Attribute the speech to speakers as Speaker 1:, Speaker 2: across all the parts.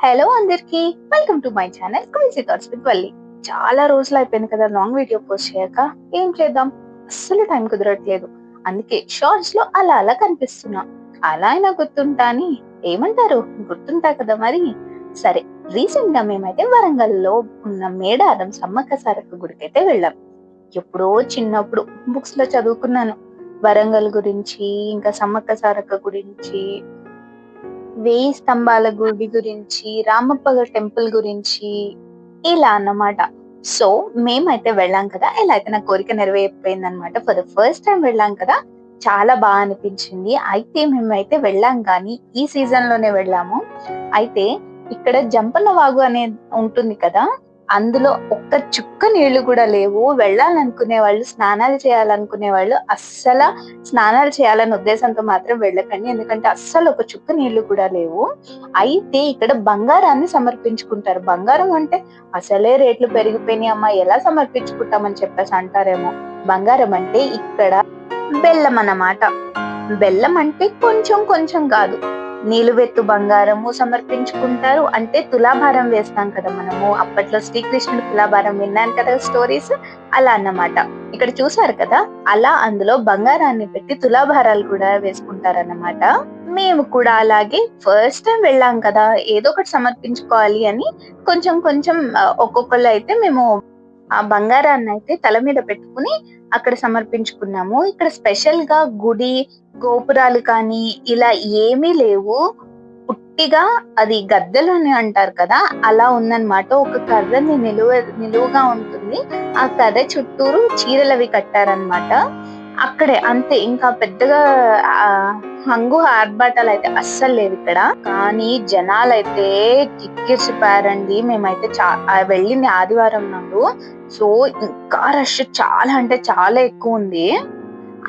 Speaker 1: Hello అందరికి, welcome to my channel crazy thoughts with Valli. చాలా రోజులు అయిపోయింది కదా లాంగ్ వీడియో పోస్ట్ చేయక. ఏం చేద్దాం, అస్సలు టైం కుదరట్లేదు. అందుకే షార్ట్స్ లో అలా అలా కనిపిస్తున్నా. అలా అయినా గుర్తుంటా అని ఏమంటారు, గుర్తుంటా కదా మరి. సరే, రీసెంట్ గా మేమైతే వరంగల్ లో ఉన్న మేడారం సమ్మక్క సారక్క గుడికి అయితే వెళ్ళాం. ఎప్పుడో చిన్నప్పుడు బుక్స్ లో చదువుకున్నాను వరంగల్ గురించి, ఇంకా సమ్మక్క సారక్క గురించి, వేయి స్తంభాల గుడి గురించి, రామప్ప టెంపుల్ గురించి, ఇలా అన్నమాట. సో మేమైతే వెళ్ళాం కదా, ఎలా అయితే నా కోరిక నెరవేరిపోయింది అనమాట. ఫర్ ద ఫస్ట్ టైం వెళ్ళాం కదా, చాలా బాగా అనిపించింది. అయితే మేమైతే వెళ్ళాం కానీ ఈ సీజన్ లోనే వెళ్ళాము. అయితే ఇక్కడ జంపన్న వాగు అనేది ఉంటుంది కదా, అందులో ఒక్క చుక్క నీళ్లు కూడా లేవు. వెళ్ళాలనుకునే వాళ్ళు, స్నానాలు చేయాలనుకునే వాళ్ళు అస్సలు స్నానాలు చేయాలనే ఉద్దేశంతో మాత్రం వెళ్ళకండి, ఎందుకంటే అస్సలు ఒక చుక్క నీళ్లు కూడా లేవు. అయితే ఇక్కడ బంగారాన్ని సమర్పించుకుంటారు. బంగారం అంటే అసలే రేట్లు పెరిగిపోయినాయి అమ్మా, ఎలా సమర్పించుకుంటామని చెప్పేసి అంటారేమో. బంగారం అంటే ఇక్కడ బెల్లం అన్నమాట. బెల్లం అంటే కొంచెం కొంచెం కాదు, నిలువెత్తు బంగారము సమర్పించుకుంటారు. అంటే తులాభారం వేస్తాం కదా మనము, అప్పట్లో శ్రీకృష్ణుడు తులాభారం విన్నాను కదా స్టోరీస్, అలా అన్నమాట. ఇక్కడ చూసారు కదా, అలా అందులో బంగారాన్ని పెట్టి తులాభారాలు కూడా వేసుకుంటారన్నమాట. మేము కూడా అలాగే ఫస్ట్ టైం వెళ్ళాం కదా, ఏదో ఒకటి సమర్పించుకోవాలి అని కొంచెం కొంచెం ఒక్కొక్కళ్ళు అయితే మేము ఆ బంగారాన్ని అయితే తల మీద పెట్టుకుని అక్కడ సమర్పించుకున్నాము. ఇక్కడ స్పెషల్ గా గుడి గోపురాలు కానీ ఇలా ఏమీ లేవు. ఉట్టిగా అది గద్దెలు అని అంటారు కదా, అలా ఉందన్నమాట. ఒక కర్రని నిలువుగా ఉంటుంది, ఆ కర్ర చుట్టూరు చీరలవి కట్టారనమాట. అక్కడే అంతే, ఇంకా పెద్దగా ఆ హంగు ఆర్భాటాలు అయితే అస్సలు లేవు ఇక్కడ. కానీ జనాలైతే కిక్కిరిసిపోయారండి. మేమైతే వెళ్ళింది ఆదివారం నాడు, సో ఇంకా రష్ చాలా అంటే చాలా ఎక్కువ ఉంది.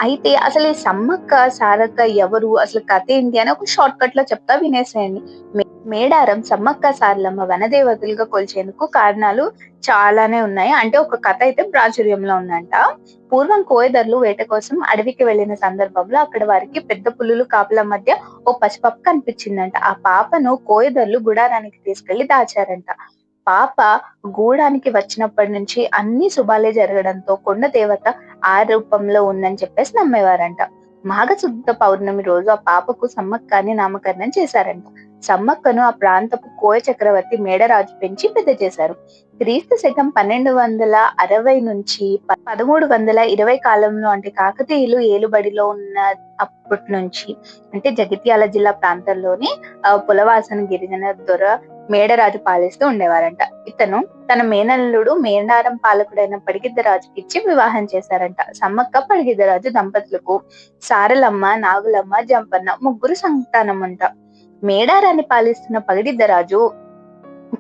Speaker 1: అయితే అసలు ఈ సమ్మక్క సారక్క ఎవరు, అసలు కథ ఏంటి అని ఒక షార్ట్ కట్ లో చెప్తా, వినేసేయండి. మేడారం సమ్మక్క సారలమ్మ వనదేవతలుగా కొలిచేందుకు కారణాలు చాలానే ఉన్నాయి. అంటే ఒక కథ అయితే ప్రాచుర్యంలో ఉందంట. పూర్వం కోయదర్లు వేట కోసం అడవికి వెళ్లిన సందర్భంలో అక్కడ వారికి పెద్ద పులులు కాపుల మధ్య ఓ పసిపాప కనిపించిందంట. ఆ పాపను కోయదర్లు గుడారానికి తీసుకెళ్లి దాచారంట. పాప గూడానికి వచ్చినప్పటి నుంచి అన్ని శుభాలే జరగడంతో కొండ దేవత ఆ రూపంలో ఉందని చెప్పేసి నమ్మేవారంట. మాఘశుద్ధ పౌర్ణమి రోజు ఆ పాపకు సమ్మక్క అని నామకరణం చేశారంట. సమ్మక్కను ఆ ప్రాంతపు కోయ చక్రవర్తి మేడరాజు పెంచి పెద్ద చేశారు. క్రీస్తు శకం 1260 నుంచి 1320 కాలంలో, అంటే కాకతీయులు ఏలుబడిలో ఉన్న అప్పటి నుంచి, అంటే జగిత్యాల జిల్లా ప్రాంతంలోని పులవాసన గిరిజన దొర మేడరాజు పాలిస్తూ ఉండేవారంట. ఇతను తన మేనల్లుడు మేడారం పాలకుడైన పడిగిద్దరాజుకి ఇచ్చి వివాహం చేశారంట. సమ్మక్క పడిగిద్దరాజు దంపతులకు సారలమ్మ, నాగులమ్మ, జంపన్న ముగ్గురు సంతానం అంట. మేడారాన్ని పాలిస్తున్న పగిడిద్దరాజు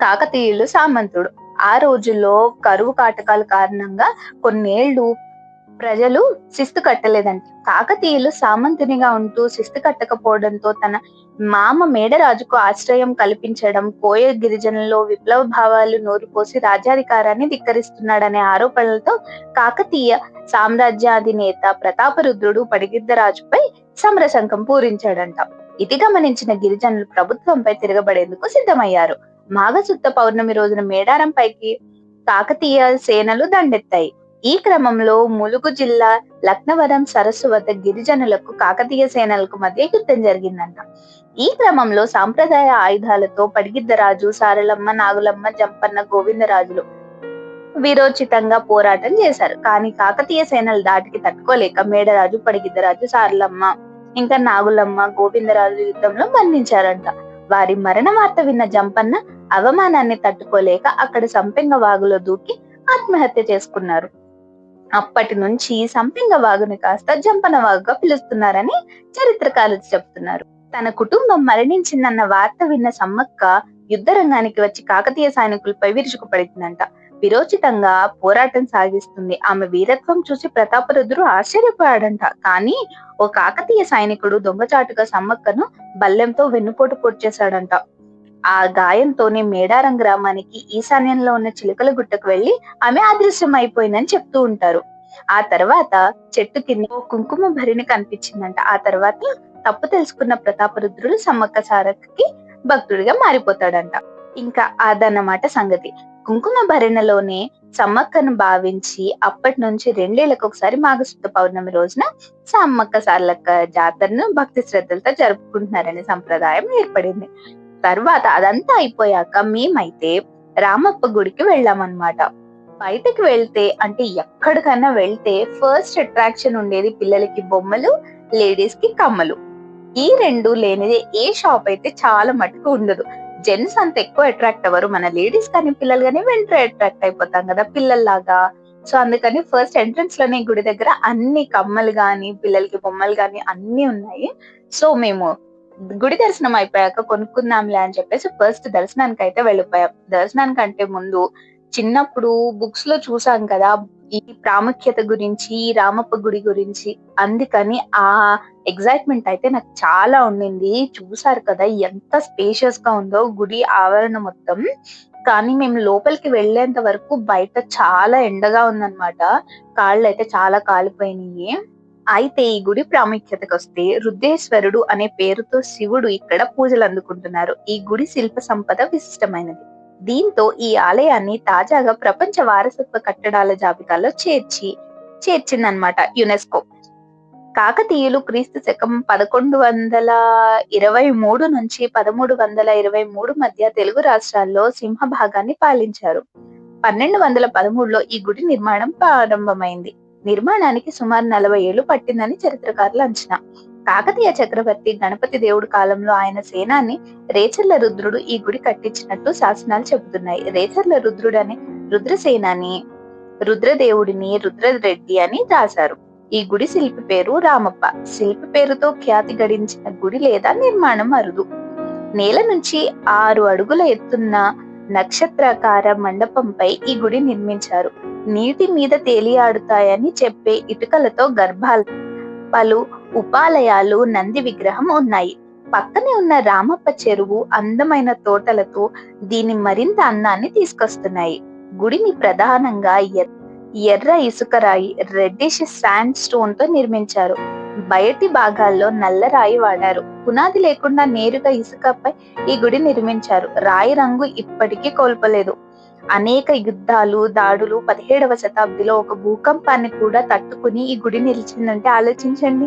Speaker 1: కాకతీయులు సామంతుడు. ఆ రోజుల్లో కరువు కాటకాల కారణంగా కొన్నేళ్లు ప్రజలు శిస్తు కట్టలేదంట. కాకతీయులు సామంతునిగా ఉంటూ శిస్తు కట్టకపోవడంతో తన మామ మేడరాజుకు ఆశ్రయం కల్పించడం, కోయ గిరిజనుల్లో విప్లవ భావాలు నోరుపోసి రాజ్యాధికారాన్ని ధిక్కరిస్తున్నాడనే ఆరోపణలతో కాకతీయ సామ్రాజ్యాధినేత ప్రతాపరుద్రుడు పడిగిద్దరాజుపై సమరశంఖం పూరించాడంట. ఇది గమనించిన గిరిజనులు ప్రభుత్వంపై తిరగబడేందుకు సిద్ధమయ్యారు. మాఘశుద్ధ పౌర్ణమి రోజున మేడారం పైకి కాకతీయ సేనలు దండెత్తాయి. ఈ క్రమంలో ములుగు జిల్లా లక్నవరం సరస్సు వద్ద గిరిజనులకు కాకతీయ సేనలకు మధ్య యుద్ధం జరిగిందంట. ఈ క్రమంలో సాంప్రదాయ ఆయుధాలతో పడిగిద్దరాజు, సారలమ్మ, నాగులమ్మ, జంపన్న, గోవిందరాజులు వీరోచితంగా పోరాటం చేశారు. కానీ కాకతీయ సేనల దాటికి తట్టుకోలేక మేడరాజు, పడిగిద్దరాజు, సారలమ్మ, ఇంకా నాగులమ్మ, గోవిందరాజు యుద్ధంలో మరణించారంట. వారి మరణ వార్త విన్న జంపన్న అవమానాన్ని తట్టుకోలేక అక్కడ సంపెంగ వాగులో దూకి ఆత్మహత్య చేసుకున్నారు. అప్పటి నుంచి సంపెంగ వాగుని కాస్త జంపన వాగుగా పిలుస్తున్నారని చరిత్రకారులు చెప్తున్నారు. తన కుటుంబం మరణించిందన్న వార్త విన్న సమ్మక్క యుద్ధ రంగానికి వచ్చి కాకతీయ సైనికులపై విరుచుకుపడిందంట. విరోచితంగా పోరాటం సాగిస్తుంది. ఆమె వీరత్వం చూసి ప్రతాపరుద్రుడు ఆశ్చర్యపోయాడంట. కానీ ఓ కాకతీయ సైనికుడు దొంగచాటుగా సమ్మక్కను బల్లెంతో వెన్నుపోటు పొడిచేశాడంట. ఆ గాయంతోనే మేడారం గ్రామానికి ఈశాన్యంలో ఉన్న చిలుకల గుట్టకు వెళ్లి ఆమె అదృశ్యం అయిపోయిందని చెప్తూ ఉంటారు. ఆ తర్వాత చెట్టు కింద ఓ కుంకుమ భరిణి కనిపించిందంట. ఆ తర్వాత తప్పు తెలుసుకున్న ప్రతాపరుద్రుడు సమ్మక్క సారక్కకి భక్తుడిగా మారిపోతాడంట. ఇంకా అదన్నమాట సంగతి. కుంకుమ భరణలోనే సమ్మక్కను భావించి అప్పటి నుంచి 2 ఏళ్లకు ఒకసారి మాఘశుద్ధ పౌర్ణమి రోజున సమ్మక్క సారలక్క జాతరను భక్తి శ్రద్ధలతో జరుపుకుంటున్నారనే సంప్రదాయం ఏర్పడింది. తర్వాత అదంతా అయిపోయాక మేమైతే రామప్ప గుడికి వెళ్ళామన్నమాట. బయటకి వెళ్తే అంటే ఎక్కడికైనా వెళ్తే ఫస్ట్ అట్రాక్షన్ ఉండేది పిల్లలకి బొమ్మలు, లేడీస్ కి కమ్మలు. ఈ 2 లేనిదే ఏ షాప్ అయితే చాలా మటుకు ఉండదు. జెంట్స్ అంత ఎక్కువ అట్రాక్ట్ అవ్వరు. మన లేడీస్ కానీ పిల్లలు కానీ వెంటనే అట్రాక్ట్ అయిపోతాం కదా పిల్లల్లాగా. సో అందుకని ఫస్ట్ ఎంట్రన్స్ లోనే గుడి దగ్గర అన్ని కమ్మలు గాని, పిల్లలకి బొమ్మలు గాని అన్ని ఉన్నాయి. సో మేము గుడి దర్శనం అయిపోయాక కొనుక్కుందాంలే అని చెప్పేసి ఫస్ట్ దర్శనానికి అయితే వెళ్ళిపోయాం. దర్శనానికంటే ముందు చిన్నప్పుడు బుక్స్ లో చూసాం కదా ఈ ప్రాముఖ్యత గురించి, ఈ రామప్ప గుడి గురించి. అందుకని ఆ ఎగ్జైట్మెంట్ అయితే నాకు చాలా ఉండింది. చూసారు కదా ఎంత స్పేషియస్ గా ఉందో గుడి ఆవరణ మొత్తం. కానీ మేము లోపలికి వెళ్ళేంత వరకు బయట చాలా ఎండగా ఉందన్నమాట. కాళ్ళైతే చాలా కాలిపోయినాయి. అయితే ఈ గుడి ప్రాముఖ్యతకొస్తే రుద్రేశ్వరుడు అనే పేరుతో శివుడు ఇక్కడ పూజలు అందుకుంటున్నారు. ఈ గుడి శిల్ప సంపద విశిష్టమైనది. దీంతో ఈ ఆలయాన్ని తాజాగా ప్రపంచ వారసత్వ కట్టడాల జాబితాలో చేర్చిందన్నమాట యునెస్కో. కాకతీయులు క్రీస్తు శకం 1123 నుంచి 1323 మధ్య తెలుగు రాష్ట్రాల్లో సింహభాగాన్ని పాలించారు. 1213లో ఈ గుడి నిర్మాణం ప్రారంభమైంది. నిర్మాణానికి సుమారు 40 ఏళ్లు పట్టిందని చరిత్రకారుల అంచనా. కాకతీయ చక్రవర్తి గణపతి దేవుడు కాలంలో ఆయన సేనాని రేచర్ల రుద్రుడు ఈ గుడి కట్టించినట్టు శాసనాలు చెబుతున్నాయి. రేచర్ల రుద్రుడు అనే రుద్రసేనాని రుద్రదేవుడిని రుద్రరెడ్డి అని రాశారు. ఈ గుడి శిల్పి పేరు రామప్ప. శిల్పి పేరుతో ఖ్యాతి గడించిన గుడి లేదా నిర్మాణం అరుదు. నేల నుంచి 6 అడుగుల ఎత్తున్న నక్షత్రాకార మండపంపై ఈ గుడి నిర్మించారు. నీటి మీద తేలియాడుతాయని చెప్పే ఇటుకలతో గర్భాలు, పలు ఉపాలయాలు, నంది విగ్రహం ఉన్నాయి. పక్కనే ఉన్న రామప్ప చెరువు అందమైన తోటలతో దీని మరింత అందాన్ని తీసుకొస్తున్నాయి. గుడిని ప్రధానంగా ఎర్ర ఇసుకరాయి రెడ్డిష్ శాండ్ స్టోన్ తో నిర్మించారు. బయటి భాగాల్లో నల్లరాయి వాడారు. పునాది లేకుండా నేరుగా ఇసుకపై ఈ గుడి నిర్మించారు. రాయి రంగు ఇప్పటికీ కోల్పోలేదు. అనేక యుద్ధాలు, దాడులు 17వ శతాబ్దిలో ఒక భూకంపాన్ని కూడా తట్టుకుని ఈ గుడి నిలిచిందంటే ఆలోచించండి.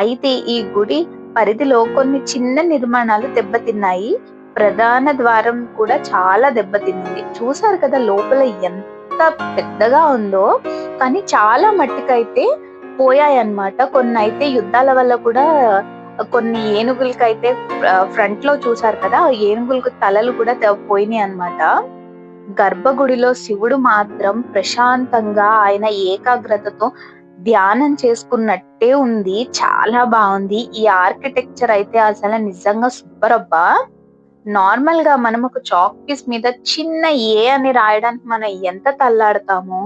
Speaker 1: అయితే ఈ గుడి పరిధిలో కొన్ని చిన్న నిర్మాణాలు దెబ్బతిన్నాయి. ప్రధాన ద్వారం కూడా చాలా దెబ్బతింది. చూసారు కదా లోపల ఎంత పెద్దగా ఉందో. కానీ చాలా మట్టికైతే పోయాయన్నమాట. కొన్ని అయితే యుద్ధాల వల్ల కూడా కొన్ని ఏనుగులకైతే ఫ్రంట్ లో చూసారు కదా ఏనుగులకు తలలు కూడా పోయినాయి అన్నమాట. గర్భగుడిలో శివుడు మాత్రం ప్రశాంతంగా ఆయన ఏకాగ్రతతో ధ్యానం చేసుకున్నట్టే ఉంది. చాలా బాగుంది. ఈ ఆర్కిటెక్చర్ అయితే అసలు నిజంగా సూపర్ అబ్బా. నార్మల్ గా మనం ఒక చాక్ పీస్ మీద చిన్న ఏ అని రాయడానికి మనం ఎంత తల్లాడతామో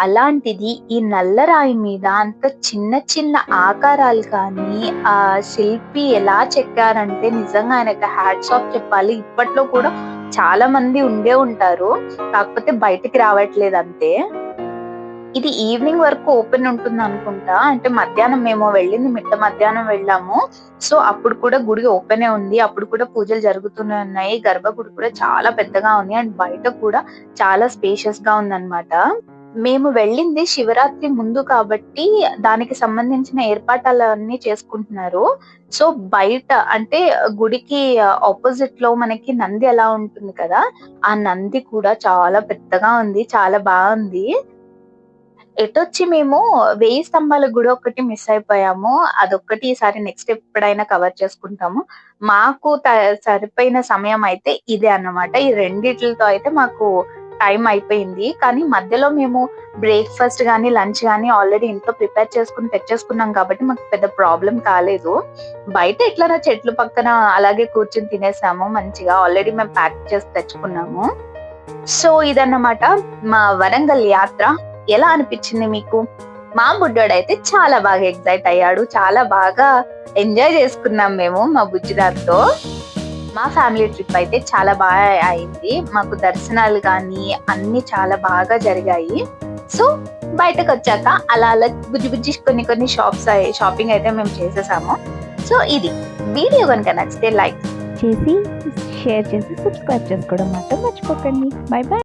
Speaker 1: అలాంటిది ఈ నల్లరాయి మీద అంత చిన్న చిన్న ఆకారాలు కానీ ఆ శిల్పి ఎలా చెక్కారంటే నిజంగా ఆయనకి హ్యాట్స్ ఆఫ్ చెప్పాలి. ఇప్పట్లో కూడా చాలా మంది ఉండే ఉంటారు, కాకపోతే బయటికి రావట్లేదు అంతే. ఇది ఈవినింగ్ వరకు ఓపెన్ ఉంటుంది అనుకుంటా. అంటే మధ్యాహ్నం మేము వెళ్ళింది మిట్ట మధ్యాహ్నం వెళ్ళాము. సో అప్పుడు కూడా గుడి ఓపెనే ఉంది. అప్పుడు కూడా పూజలు జరుగుతూనే ఉన్నాయి. గర్భగుడి కూడా చాలా పెద్దగా ఉంది అండ్ బయట కూడా చాలా స్పేషియస్ గా ఉందన్నమాట. మేము వెళ్ళింది శివరాత్రి ముందు కాబట్టి దానికి సంబంధించిన ఏర్పాట్లన్నీ చేసుకుంటున్నారు. సో బయట అంటే గుడికి ఆపోజిట్ లో మనకి నంది ఎలా ఉంటుంది కదా, ఆ నంది కూడా చాలా పెద్దగా ఉంది, చాలా బాగుంది. ఎటొచ్చి మేము 1000 స్తంభాల గుడి ఒకటి మిస్ అయిపోయాము. అదొక్కటి ఈసారి నెక్స్ట్ ఎప్పుడైనా కవర్ చేసుకుంటాము. మాకు సరిపోయిన సమయం అయితే ఇదే అన్నమాట. ఈ రెండిట్లతో అయితే మాకు టైం అయిపోయింది. కానీ మధ్యలో మేము బ్రేక్ఫాస్ట్ గానీ లంచ్ గానీ ఆల్రెడీ ఇంట్లో ప్రిపేర్ చేసుకుని తెచ్చేసుకున్నాం కాబట్టి మాకు పెద్ద ప్రాబ్లం కాలేదు. బయట ఎట్లనో చెట్లు పక్కన అలాగే కూర్చుని తినేసాము మంచిగా. ఆల్రెడీ మేము ప్యాక్ చేసి తెచ్చుకున్నాము. సో ఇదన్నమాట మా వరంగల్ యాత్ర. ఎలా అనిపించింది మీకు? మా బుడ్డోడైతే చాలా బాగా ఎగ్జైట్ అయ్యాడు. చాలా బాగా ఎంజాయ్ చేసుకున్నాం మేము మా బుజ్జిదారితో. మా ఫ్యామిలీ ట్రిప్ అయితే చాలా బాగా అయింది. మాకు దర్శనాలు కానీ అన్ని చాలా బాగా జరిగాయి. సో బయటకు వచ్చాక అలా అలా బుజ్జి బుజ్జి కొన్ని షాపింగ్ అయితే మేము చేసేసాము. సో ఇది వీడియో కనుక నచ్చితే లైక్
Speaker 2: చేసి, షేర్ చేసి, సబ్స్క్రైబ్ చేసుకోవడం మాత్రం మర్చిపోకండి. Bye bye.